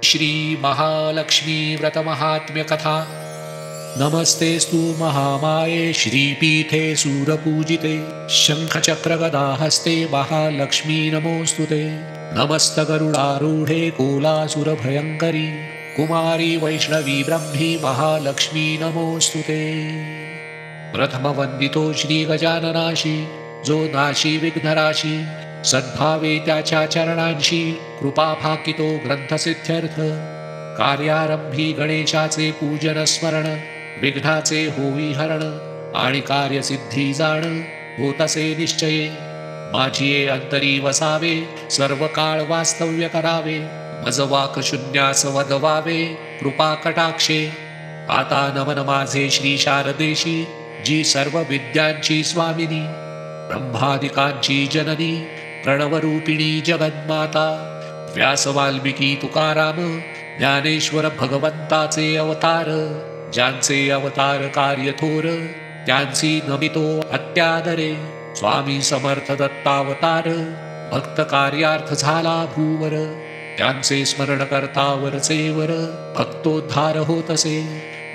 श्री महालक्ष्मी व्रत महात्म्य कथा। नमस्तेस्तु महामाये श्रीपीठे सूरपूजिते शंखचक्रगदाहस्ते महालक्ष्मी नमोस्तुते। नमस्तगरुडारूढे कोलासुरभयङ्करी कुमारी वैष्णवी ब्रह्मी महालक्ष्मी नमोस्तुते। प्रथमवंदितो श्री गजाननाशी जो नाशी विघ्नराशी सद्भावे त्याच्या चरणांशी कृपा फाकितो ग्रंथसिद्ध्यर्थ। कार्यारंभी गणेशाचे पूजन स्मरण विघ्नाचे होई हरण आणि कार्यसिद्धी जाण होतसे निश्चये। माझिये अंतरी वसावे सर्व काळ वास्तव्य करावे मज वाक शून्यास वदवावे कृपा कटाक्षे। आता नमन माझे श्री शारदेशी जी सर्व विद्यांची स्वामिनी ब्रह्मादिकांची जननी प्रणवरूपिणी जगन्माता। व्यास वाल्मिकी तुकाराम ज्ञानेश्वर भगवंताचे अवतार ज्यांचे अवतार कार्य थोर त्यांची नमितो अत्यादरे। स्वामी समर्थ दत्तावतार भक्त कार्यार्थ झाला भूवर त्यांचे स्मरण करता वरचेवर भक्तोद्धार होतसे।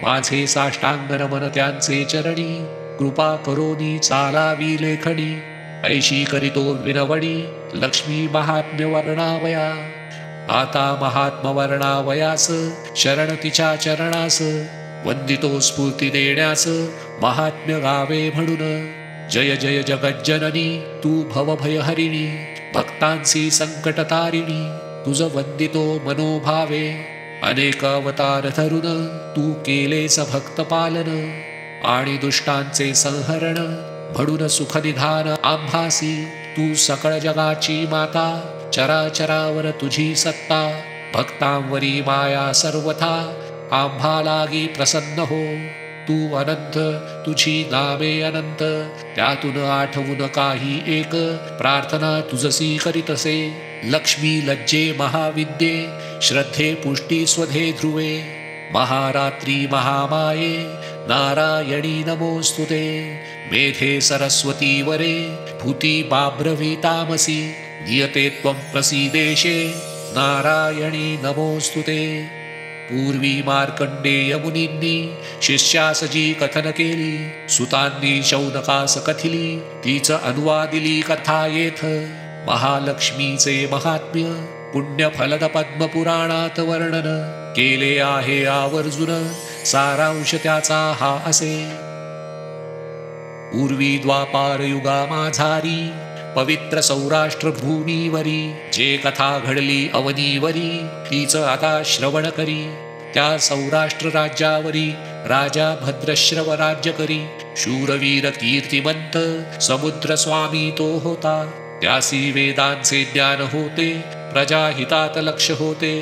माझे साष्टांग नमन त्यांचे चरणी कृपा करोनी चालावी लेखणी। ऐशी करीतो विनवणी लक्ष्मी महात्म्य वर्णावया। आता महात्म वर्णावयास शरण तिच्या चरणास वंदितो स्फूर्ती देण्यास महात्म्य गावे म्हणून। जय जय जगज्जननी तू भवभयहरिणी भक्तांची संकट तारिणी तुझ वंदितो मनोभावे। अनेक अवतार धरून तू केलेस भक्त पालन आणि दुष्टांचे संहरण म्हणून सुखनिधान आभासी। तू सकळ जगाची माता चराचरावर तुझी सत्ता भक्तांवरी माया सर्वथा आम्हा लागी प्रसन्न हो। तू अनंत तुझी नामे अनंत त्यातून आठवून काही एक प्रार्थना तुझसी करीतसे। लक्ष्मी लज्जे महाविद्ये श्रद्धे पुष्टी स्वधे ध्रुवे महारात्री महामाये नारायणी नमोस्तुते। मेधे सरस्वती वरे भूती बाभ्रवी तामसी नियते त्वं प्रसीदेशे नारायणी नमोस्तुते। पूर्वी मार्कंडेय मुनींनी शिष्यासजी कथन केली सुतांनी शौनकास कथिली तीच अनुवादिली कथा येथ। महालक्ष्मीचे महात्म्य पुण्य फलद पद्मपुराणात वर्णन केले आहे आवर्जून सारांश त्याचा हा असे। पूर्वी द्वापार युगा माझारी पवित्र सौराष्ट्र भूमीवरी जे कथा घडली अवनीवरी तीच आता श्रवण करी। त्या सौराष्ट्र राज्यावरी राजा भद्रश्रव राज्य करी शूरवीर कीर्तिमंत समुद्र स्वामी तो होता। त्यासी वेदांचे ज्ञान होते प्रजाहितात लक्ष होते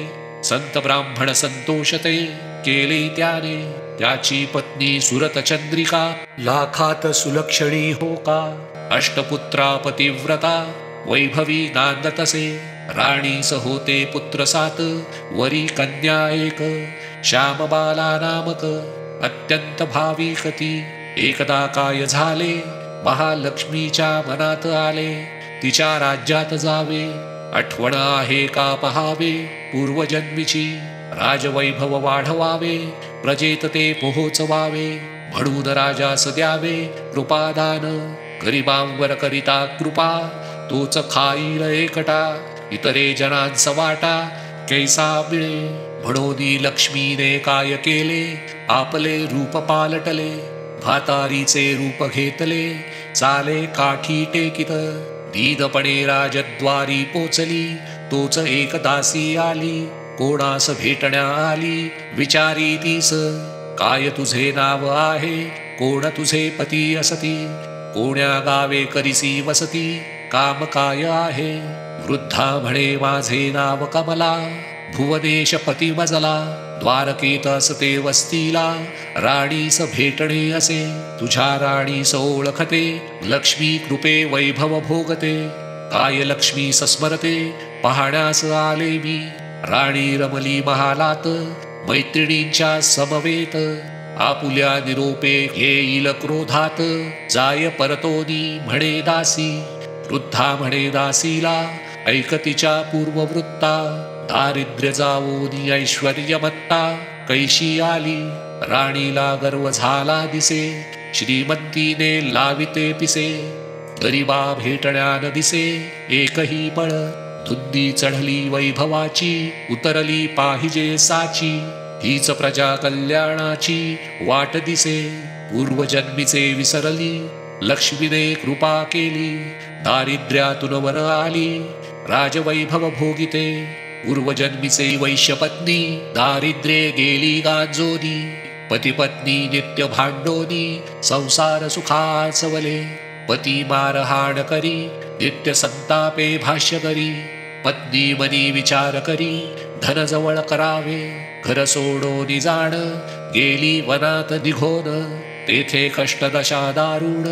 संत ब्राह्मण संतोषते केले त्याने। त्याची पत्नी सुरत चंद्रिका लाखात सुलक्षणी हो का। अष्टपुत्रा पतिव्रता वैभवी नांदतसे राणीस होते पुत्र सात वरी कन्या एक श्यामबाला नामक अत्यंत भाविकती। एकदा काय झाले महालक्ष्मीच्या मनात आले तिच्या राज्यात जावे आठवण आहे का पहावे पूर्वजन्मीची। राजवैभव वाढवावे प्रजेत ते पोहोचवावे म्हणून राजास द्यावे कृपादान। गरिबांवर करिता कृपा तोच खाईल एकटा इतरे जनांस वाटा कैसा मिळे। म्हणून लक्ष्मीने काय केले आपले रूप पालटले भातारीचे रूप घेतले चाले काठी टेकित। दीनपणे राजद्वारी पोचली तोच एक दासी आली कोणास भेटण्या आली विचारी तीस काय तुझे नाव आहे कोण तुझे पती असती कोण्या गावे करिसी वसती काम काय आहे। वृद्धा म्हणे माझे नाव कमला भुवनेश पती मजला द्वारकेत असते वस्तीला राणीस भेटणे असे। तुझ्या राणीस ओळखते लक्ष्मी कृपे वैभव भोगते काय लक्ष्मी सस्मरते पाहण्यास आले मी। राणी रमली महालात मैत्रिणींच्या समवेत आपुल्या निरोपे येईल क्रोधात जाय परतोनी म्हणे दासी। वृद्धा म्हणे दासीला ऐकतीच्या पूर्ववृत्ता दारिद्र्य जावोनी ऐश्वर्यमत्ता कैशी आली. राणीला गर्व झाला दिसे, श्रीमंतीने लाविते पिसे. गरीबा भेटण्यान दिसे एकही पळ. धुंदी चढली वैभवाची, उतरली पाहिजे साची. हीच प्रजा कल्याणाची वाट दिसे. पूर्वजन्मीचे विसरली, लक्ष्मीने कृपा केली. दारिद्र्यातून वर आली, राजवैभव भोगिते. पूर्वजन्मीचे वैश्यपत्नी, दारिद्र्ये गेली गांजोनी. पतिपत्नी नित्य भांडोनी, संसार सुखासवले. पती मारहाण करी, नित्य संतापे भाष्य करी. पत्नी मनी विचार करी, धन जवळ करावे. घर सोडोनी जाण, गेली वनात निघोन. तेथे कष्टदशा दारुण,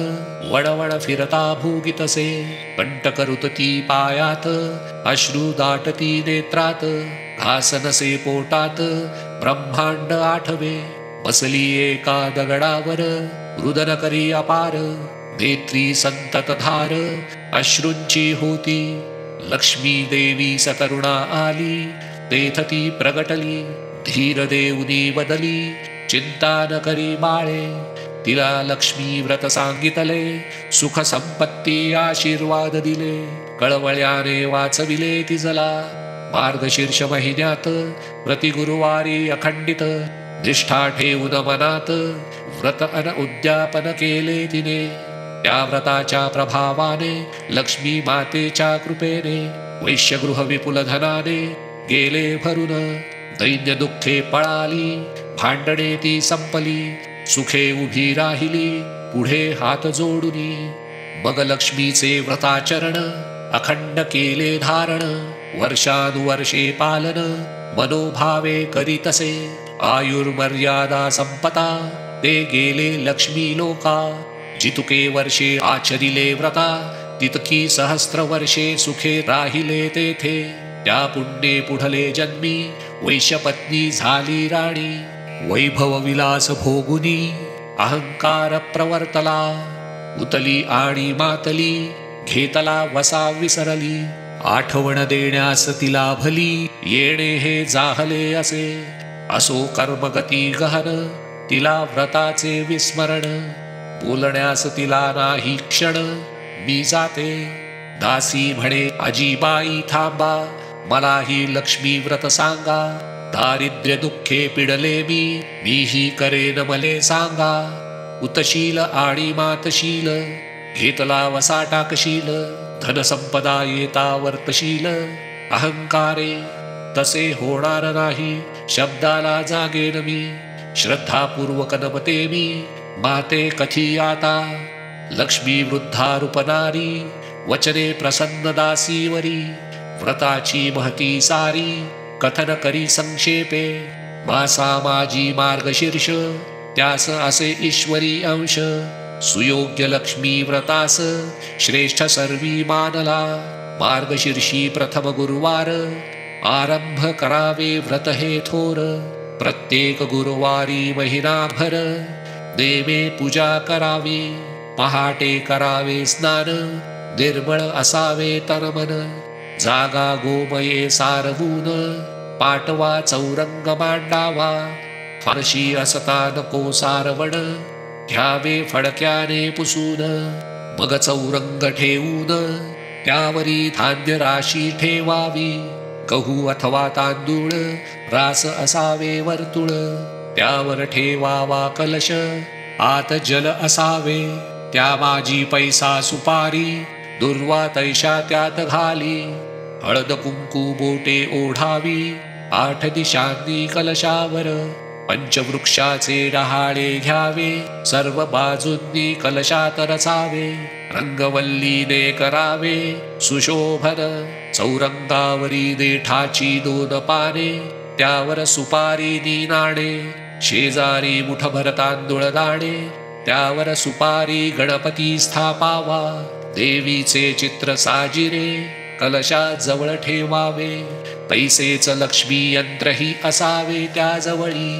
वणवण फिरता भोगितसे. कंटक रुतती पायात, अश्रू दाटती नेत्रात. घास नसे पोटात, ब्रह्मांड आठवे. बसली एका दगडावर, रुदन करी अपार. नेत्री संतत धार, अश्रूंची होती. लक्ष्मी देवी सकरुणा आली, तेथ ती प्रगटली. धीर देऊनी बदली, चिंता न करी बाळे. तिला लक्ष्मी व्रत सांगितले, सुख संपत्ती आशीर्वाद दिले. कळवळ्याने वाचविले तिजला, मार्गशीर्ष महिन्यात. प्रति गुरुवारी अखंडित, निष्ठा ठेवून मनात. व्रत अन उद्यापन केले तिने. त्या व्रताच्या प्रभावाने, लक्ष्मी मातेच्या कृपेने. वैश्यगृह विपुल धनाने गेले भरून. दैन्य दुःखे पळाली, भांडणे ती संपली. सुखे उभी राहिली, पुढे हात जोडुनी. मग लक्ष्मीचे व्रताचरण, अखंड केले धारण. वर्षानुवर्षे पालन, मनोभावे करीतसे. आयुर्मर्यादा संपता, ते गेले लक्ष्मी लोका. जितके वर्षे आचरिले व्रता, तितकी सहस्त्र वर्षे सुखे राहिले तेथे. त्या पुण्ये पुढले जन्मी, वैश्यपत्नी झाली राणी. वैभव विलास भोगुनी, अहंकार प्रवर्तला. उतली आणि मातली, घेतला वसा विसरली. आठवण देण्यास तिला भली, येणे हे जाहले असे. असो कर्मगती गहन, तिला व्रताचे विस्मरण. बोलण्यास तिला नाही क्षण, मी जाते. दासी म्हणे अजिबाई थांबा, मलाही लक्ष्मी व्रत सांगा. दारिद्र्य दुःखे पिडले मीही करेन मले सांगा. उतशील आणि मातशील, घेतला वसा टाकशील. धनसंपदा येता वर्तशील, अहंकारे तसे होणार नाही. शब्दाला जागेन मी, श्रद्धापूर्वक नमते मी. माते कथी आता, लक्ष्मी वृद्धारूप नारी. वचने प्रसन्न दासीवरी, व्रताची महती सारी. कथन करी संक्षेपे, मासा माझी मार्गशीर्ष. त्यास असे ईश्वरी अंश, सुयोग्य लक्ष्मी व्रतास. श्रेष्ठ सर्वी मानला, मार्गशीर्षी प्रथम गुरुवार. आरंभ करावे व्रत हे थोर. प्रत्येक गुरुवारी महिनाभर, देवे पूजा करावी. पहाटे करावे स्नान, निर्मळ असावे तनमन. जागा गोमये सारवून, पाटवा चौरंग मांडावा. फारशी असता नको सारवण, घ्यावे फडक्याने पुसून. मग चौरंग ठेवून, त्यावरी धान्य राशी ठेवावी. गहू अथवा तांदूळ, रास असावे वर्तुळ. त्यावर ठेवावा कलश, आत जल असावे. त्या माझी पैसा सुपारी, दुर्वा तैशा त्यात घाली. हळद कुंकू बोटे ओढावी, 8 दिशांनी कलशावर. पंचवृक्षाचे डहाळे घ्यावे, सर्व बाजूंनी कलशात रचावे. रंगवल्लीने करावे सुशोभन. चौरंगावरी देठाची 2 पाने, त्यावर सुपारी नाणे. शेजारी मुठभर तांदूळ दाणे, त्यावर सुपारी गणपती स्थापावा. देवीचे चित्र साजिरे, कलशात जवळ ठेवावे. पैसेच लक्ष्मी यंत्रही असावे त्याजवळी.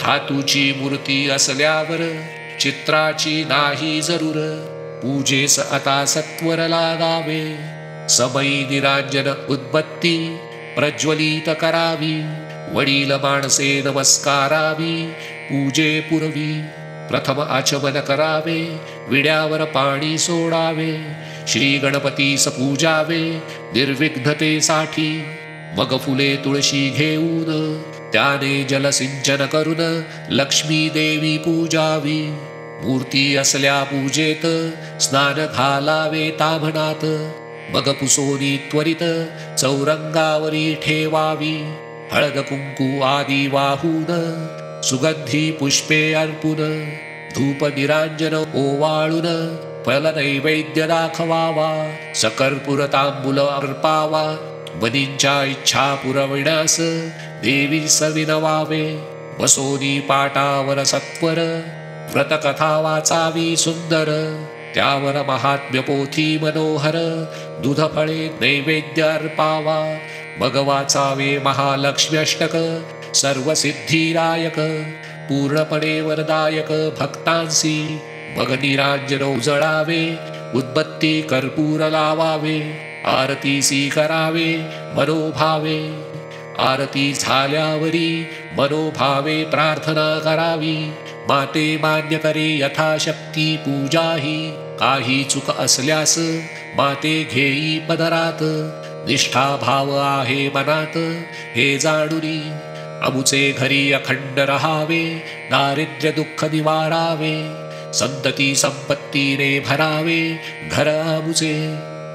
धातूची मूर्ती असल्यावर, चित्राची नाही जरूर. पूजेस आता सत्वर लागावे. समयी निरांजन उद्बत्ती, प्रज्वलित करावी, वडील माणसे नमस्कारावी, पूजे पुरवी. प्रथम आचमन करावे, विड्यावर पाणी सोडावे, श्री गणपतीस पूजावे निर्विघ्नतेसाठी. मग फुले तुळशी घेऊन त्याने जलसिंचन करून लक्ष्मी देवी पूजावी. मूर्ती असल्या पूजेत स्नान घालावे ताभणात. मग पुसोनी त्वरित चौरंगावरी ठेवावी. हळद कुंकू आदी वाहून सुगंधी पुष्पे अर्पून, धूप निरांजन ओवाळून फल नैवेद्य दाखवावा. सकर्पूर तांबूल अर्पावा. मनींच्या इच्छा पुरविण्यास देवीस विनवावे. बसोनी पाटावर सत्वर व्रतकथा वाचावी सुंदर. त्यावर महात्म्य पोथी मनोहर, दूध फळे नैवेद्य अर्पावा. मग वाचावे महालक्ष्मी अष्टक, सर्व सिद्धिदायक, पूर्णपणे वरदायक भक्तांसी. मग निरांजन उजळावे, उदबत्ती कर्पूर लावावे. आरतीसी करावे मनोभावे. आरती झाल्यावरी मनोभावे प्रार्थना करावी. माते मान्य करे यथाशक्ती पूजाही. काही चूक असल्यास माते घेई पदरात. निष्ठा भाव आहे मनात हे जाणुनी. अमुचे घरी अखंड रहावे, दारिद्र्य दुःख निवारावे. संतती संपत्तीने भरावे घर अमुचे.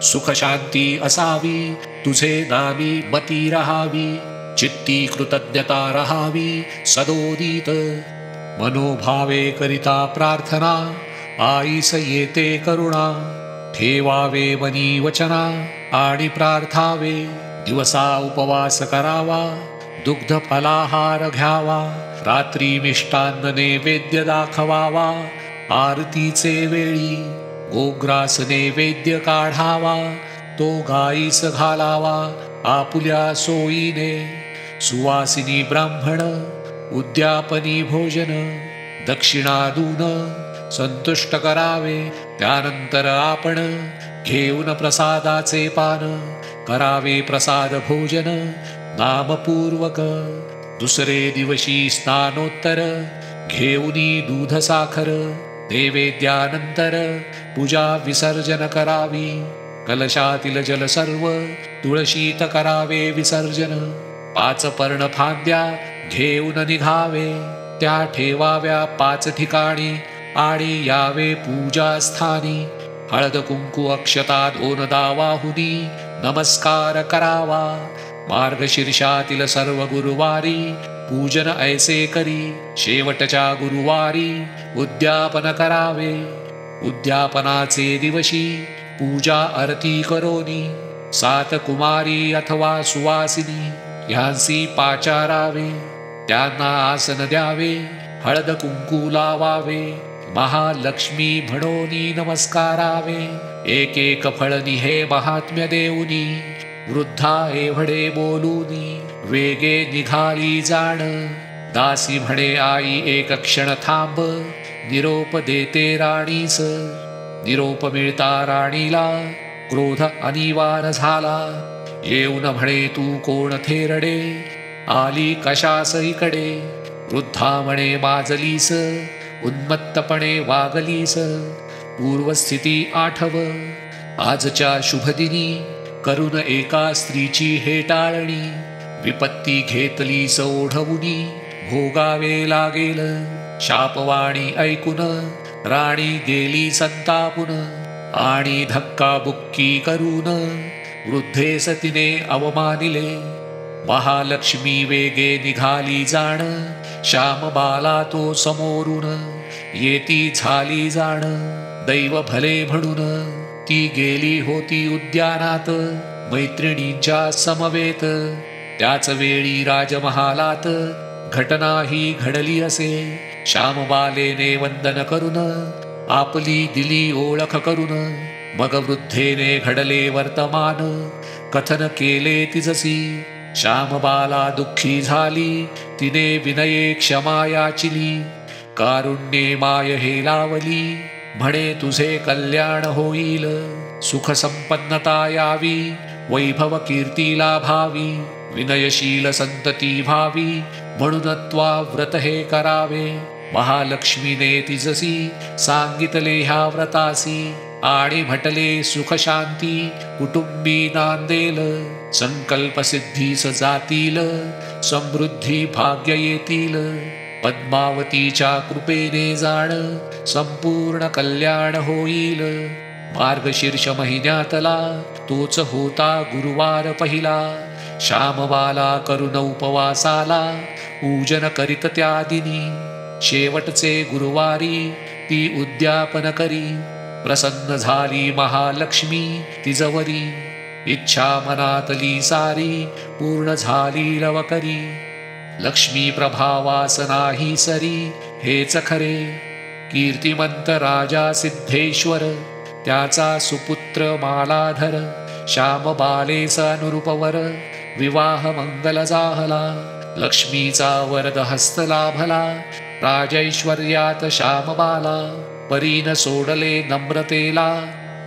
सुख शांती असावी, तुझे नामी मती रहावी. चित्ती कृतज्ञता रहावी सदोदित. मनोभावे करिता प्रार्थना, आईस येते करुणा. ठेवावे मनी वचना आणि प्रार्थावे. दिवसा उपवास करावा, दुग्ध फलाहार घ्यावा. रात्री मिष्टान्न नैवेद्य दाखवावा. आरतीचे वेळी गोग्रास नैवेद्य काढावा. तो गाईस घालावा आपुल्या सोयीने. सुवासिनी ब्राह्मण उद्यापनी भोजन दक्षिणादून संतुष्ट करावे. त्यानंतर आपण घेऊन प्रसादाचे पान करावे प्रसाद भोजन नामपूर्वक. दुसरे दिवशी स्नानोत्तर घेऊनी दूध साखर. नैवेद्यानंतर पूजा विसर्जन करावी. कलशातील जल सर्व तुळशीत करावे विसर्जन. 5 पर्णफांद्या घेऊन निघावे, त्या ठेवाव्या 5 ठिकाणी आणि यावे पूजास्थानी. हळद कुंकू अक्षता 2दा वाहुनी नमस्कार करावा. मार्गशीर्षातील सर्व गुरुवारी पूजन ऐसे करी. शेवटच्या गुरुवारी उद्यापन करावे. उद्यापनाचे दिवशी पूजा आरती करोनी 7 कुमारी अथवा सुवासिनी ह्यांसी पाचारावे. त्यांना आसन द्यावे, हळद कुंकू लावावे. महालक्ष्मी म्हणोनी नमस्कारावे. एक एक फळनी हे महात्म्य देऊनी. वृद्धा एवढे बोलूनी वेगे निघाली जाण. दासी म्हणे आई एक क्षण थांब, निरोप देते राणीस. निरोप मिळता राणीला क्रोध अनिवार्य झाला. येऊन म्हणे तू कोण थेरडे, आली कशास इकडे. वृद्धा म्हणे माजलीस, उन्मत्तपणे वागलीस. पूर्वस्थिती आठव, आजच्या शुभदिनी करून एका स्त्रीची हेटाळणी. विपत्ती घेतलीस ओढवुनी, भोगावे लागेल. शापवाणी ऐकून राणी गेली संतापून. आणि धक्काबुक्की करून वृद्धेस तिने अवमानिले. महालक्ष्मी वेगे निघाली जाण. श्यामबाला तो समोरून येती झाली जाण. दैव भले म्हणून ती गेली होती उद्यानात मैत्रिणींच्या समवेत. त्याच वेळी राजमहालात घटना ही घडली असे. श्यामबालेने वंदन करून आपली दिली ओळख करून. मग वृद्धेने घडले वर्तमान कथन केले तिजसी. श्यामबाला दुःखी झाली, तिने विनये क्षमा याचिली. कारुण्ये माय हे लावली, म्हणे तुझे कल्याण होईल. सुख संपन्नता यावी, वैभव कीर्ती लाभावी. विनयशील संतती व्हावी म्हणून त्वा व्रत हे करावे. महालक्ष्मीने तिजसी सांगितले ह्या व्रतासी. आणि म्हटले सुख शांती कुटुंबी नांदेल. संकल्प सिद्धीस जातील समृद्धी भाग्य येतील. पद्मावतीच्या कृपेने जाण संपूर्ण कल्याण होईल. मार्गशीर्ष महिन्यातला तोच होता गुरुवार पहिला. श्यामबाला करुण उपवासाला पूजन करीत त्या दिनी. शेवटचे गुरुवारी ती उद्यापन करी. प्रसन्न झाली महालक्ष्मी तिजवरी. इच्छा मनातली सारी पूर्ण झाली लवकरी. लक्ष्मी प्रभावास नाही सरी हेच खरे. कीर्तिमंत राजा सिद्धेश्वर त्याचा सुपुत्र मालाधर. श्यामबालेस अनुरूपवर विवाह मंगल जाहला. लक्ष्मीचा वरद हस्त लाभला राजैश्वर्यात श्यामबाला. परीन सोडले नम्रतेला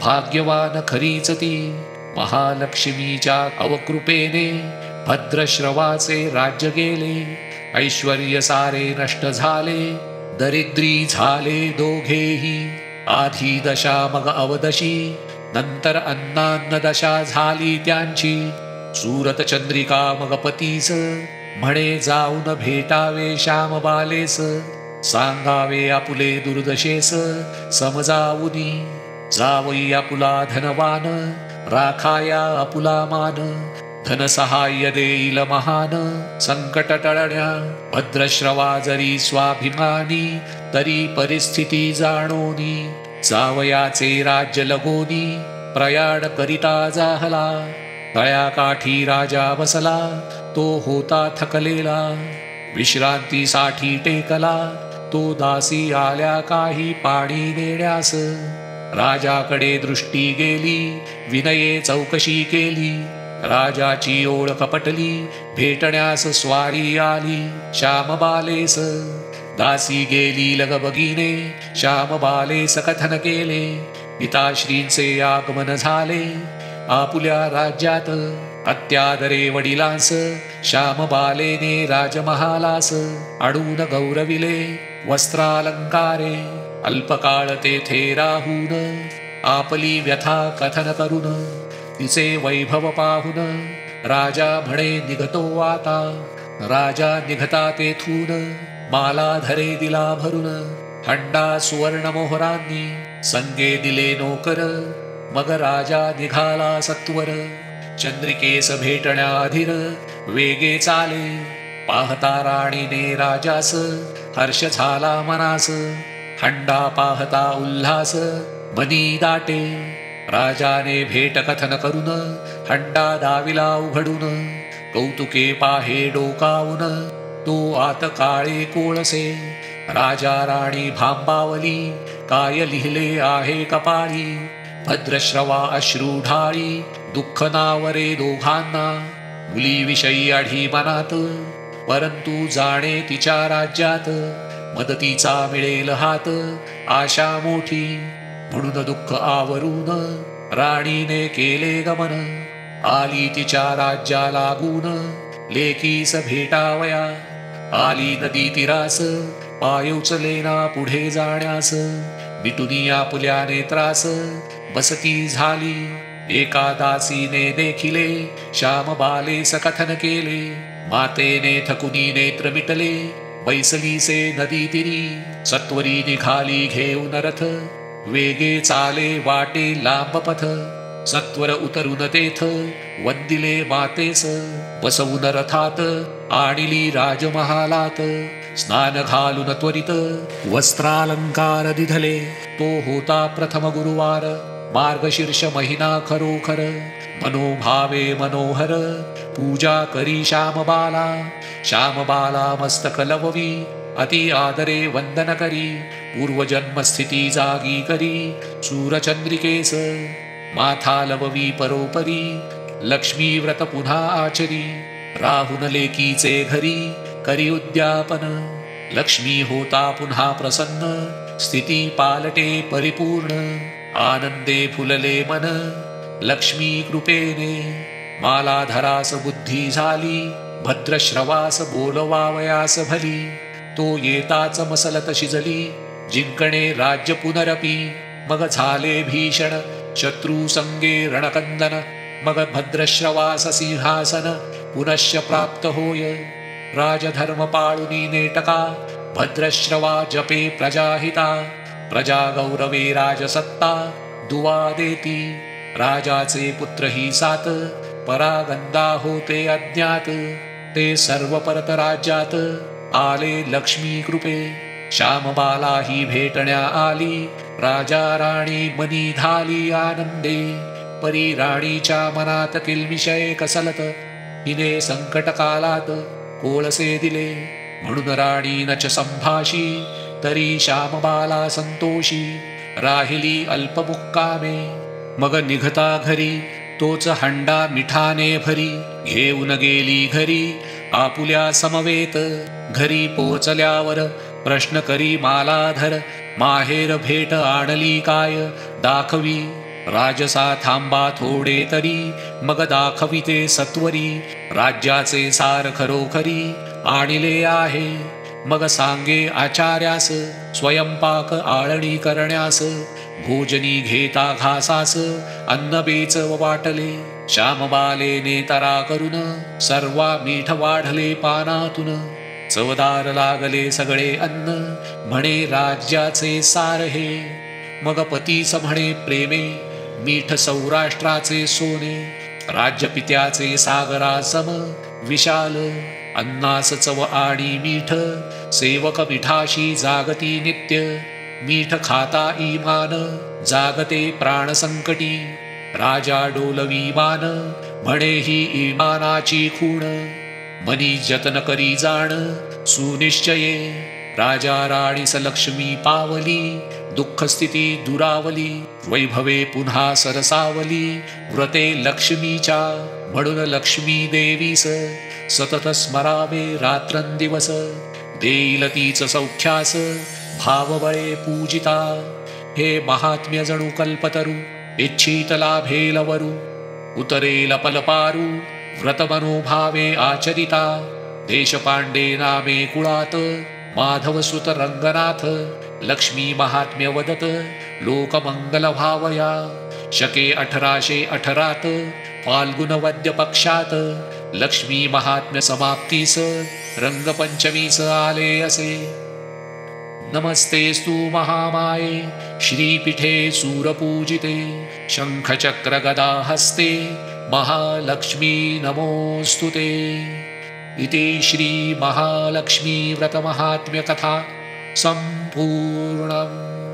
भाग्यवान खरीच ती. महालक्ष्मीच्या अवकृपेने भद्रश्रवाचे राज्य गेले. ऐश्वर्य सारे नष्ट झाले दरिद्री झाले दोघेही. आधी दशा मग अवदशी नंतर अन्नान्न दशा झाली त्यांची. सुरत चंद्रिका मग पतीस म्हणे जाऊन भेटावे श्यामबालेस. सांगावे आपुले दुर्दशेस समजावुनी. जावई आपुला धनवान राखाया आपुला मान. धन सहाय्य देईल महान संकट टळण्या. भद्रश्रवा जरी स्वाभिमानी तरी परिस्थिती जाणोनी. जावयाचे राज्य लगोनी प्रयाण करिता जाहला. तळ्याकाठी राजा बसला तो होता थकलेला. विश्रांतीसाठी टेकला तो दासी आल्या काही पाणी नेण्यास. राजाकडे दृष्टी गेली विनये चौकशी केली. राजाची ओळख पटली भेटण्यास स्वारी आली श्यामबालेस. दासी गेली लगबगीने श्यामबालेस कथन केले. पिताश्रींचे आगमन झाले आपुल्या राज्यात. अत्यादरे वडिलांस श्यामबालेने राजमहालास. अडून गौरविले वस्त्रालंकारे. अल्पकाळ तेथे राहून आपली व्यथा कथन करून. तिचे वैभव पाहून राजा म्हणे निघतो आता. राजा निघता तेथून मालाधरे दिला भरून. हंडा सुवर्ण मोहरांनी संगे दिले नोकर. मग राजा निघाला सत्वर. चंद्रिकेस भेटण्या अधीर वेगे चाले. पाहता राणीने राजास हर्ष झाला मनास. हंडा पाहता उल्हास मनी दाटे. राजाने भेट कथन करून हंडा दाविला उघडून. कौतुके पाहे डोकावून तो आत काळे कोळसे. राजा राणी भांबावली काय लिहिले आहे कपाळी. भद्रश्रवा अश्रू ढाळी दुःख नावरे दोघांना. मुलीविषयी आढी मनात परंतु जाणे तिच्या राज्यात. मदतीचा मिळेल हात आशा मोठी. म्हणून दुःख आवरून राणीने केले गमन. आली तिच्या राज्या लागून लेकीस भेटावया. आली नदी तीरास पाय उचलेना पुढे जाण्यास. मिटुनी आपुल्या नेत्रास बसती झाली. एका दासीने देखिले श्यामबालेस कथन केले. मातेने थकुनी नेत्र मिटले बैसलीसे नदी तिरी. सत्वरी निघाली घेऊन रथ वेगे चाले वाटे लांब पथ. सत्वर उतरून तेथ वंदिले मातेस. बसवून रथात आणिली राजमहालात. स्नान घालून त्वरित वस्त्रालंकार दिधले. तो होता प्रथम गुरुवार मार्गशीर्ष महिना खरोखर. मनोभावे मनोहर पूजा करी श्यामबाला. श्यामबाला मस्तक लववी अति आदरे वंदन करी. पूर्वजन्म स्थिती जागी करी सूरचंद्रिकेस. माथा लववी परोपरी लक्ष्मी व्रत पुन्हा आचरी. राहुन लेकीचे घरी करी उद्यापन. लक्ष्मी होता पुन्हा प्रसन्न स्थिती पालटे परिपूर्ण. आनंदे फुलले मन लक्ष्मी कृपेने. मालाधरास बुद्धी झाली, भद्रश्रवास बोलवावयास भली. तो येताच मसलत शिजली, जिंकणे राज्य पुनरपी. मग झाले भीषण शत्रू संगे रणकंदन. मग भद्रश्रवास सिंहासन पुनश्च प्राप्त होय. राजधर्म पाळुनी नेटका, भद्रश्रवा जपे प्रजाहिता. प्रजा गौरवे राजसत्ता, दुवा देती. राजाचे पुत्र ही सात, परागंदा होते अज्ञात. ते सर्व परत राज्यात, आले लक्ष्मी कृपे. श्यामबाला ही भेटण्या आली, राजा राणी मनी धाली आनंदे. परी राणीच्या मनात किलमिषय कसलत, हिने संकट कालात कोळसे दिले. म्हणून राणी नच संभाषी, तरी श्यामबाला संतोषी. राहिली अल्पमुक्कामे, मग निघता घरी तोच हंडा मिठाने भरी. घेऊन गेली घरी आपुल्या समवेत. घरी पोचल्यावर प्रश्न करी मालाधर, माहेर भेट आणली काय दाखवी. राजसा थांबा थोडे तरी, मग दाखविते सत्वरी. राज्याचे सार खरोखरी आणले आहे. मग सांगे आचार्यास, स्वयंपाक आळणी करण्यास. भोजनी घेता घासास, अन्न बेचव वाटले. श्यामबालेने तरा करून, सर्वा मीठ वाढले पानातून. चवदार लागले सगळे अन्न, म्हणे राज्याचे सार हे. मग पतीस म्हणे प्रेमे, मीठ सौराष्ट्राचे सोने. राज्यपित्याचे सागरा सम विशाल. अन्नास चव आणि मीठ, सेवक मिठाशी जागती नित्य. मीठ खाता इमान, जागते प्राण संकटी. राजा डोलवी मान, म्हणे ही इमानाची खूण. मनी जतन करी जाण, सुनिश्चये. राजा राणीस लक्ष्मी पावली, दुःख स्थिती दुरावली. वैभवे पुन्हा सरसावली, व्रते लक्ष्मीच्या. म्हणून लक्ष्मी देवीस सतत स्मरावे रात्रंदिवस. देईल तीच सौख्यास, भावबळे पूजिता. हे महात्म्य जणू कल्पतरू, इच्छित लाभेल वरू. उतरेल पलपारू, व्रत मनोभावे आचरिता. देशपांडे नामे कुळात, माधवसुत रंगनाथ. लक्ष्मी महात्म्य वदत, लोकमंगल भावया. शके 1818 फाल्गुन वद्य पक्षात. लक्ष्मी महात्म्य समाप्तीस, रंगपंचमीस आले असे. नमस्तेस्तु महामाये, श्रीपीठे सूरपूजिते. शंखचक्र गदा हस्ते, महालक्ष्मी नमोस्तुते. इति श्री महालक्ष्मी व्रत महात्म्य कथा संपूर्णम्.